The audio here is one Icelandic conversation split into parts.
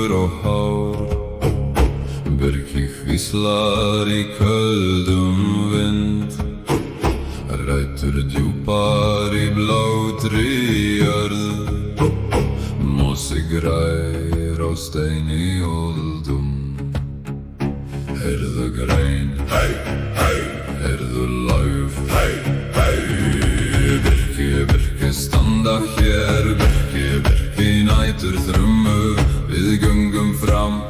hár og hár. Birki hvíslar í köldum vind, rætur djúpar í blátri jörð. Mosi grær á steini oldum. Heyrðu grein, hei, hei, heyrðu lauf, hei, hei. Birki, birki standa hér, birki, birki nætur þrummu. Við göngum fram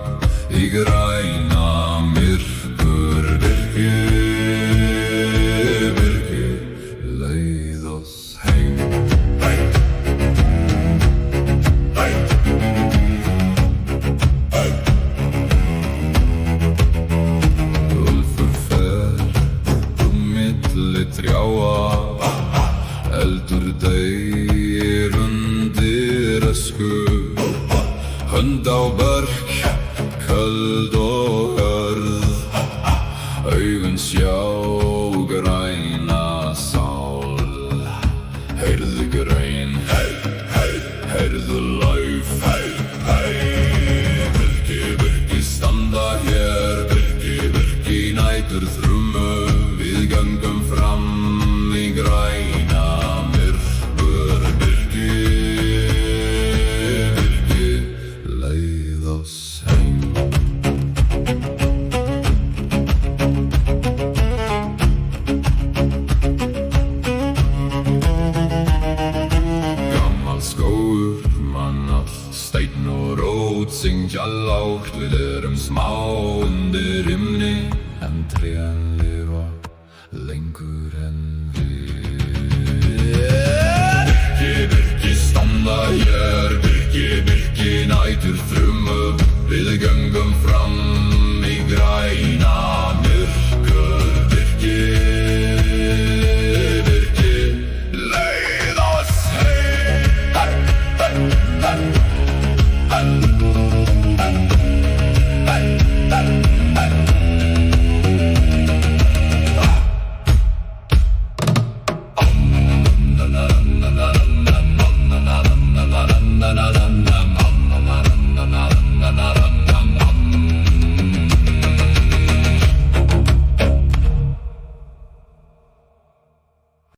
í græna myrkur. Birki, birki, leið oss heim. Hei, hei, hei. Úlfur fer milli trjáa, eldur deyr undir ösku. Hönd á börk, köld og hörð, augun sjá græna sál. Heyrðu grein, hei, hei, heyrðu lauf, hei, hei. Birki, birki standa hér, birki, birki nætur þrummu. Við göngum fram í græna myrkur. Birki, birki, leið oss heim. Gammal skógur, mannall, steinn og rót syngja lágt. Við erum smá undir himni, en trén lifa lengur en við. Birki, birki standa hér, birki, birki nætur þrummu. Við göngum fram í græna myrkur. Birki, birki, leið oss heim. Hei, hei, hei, hei.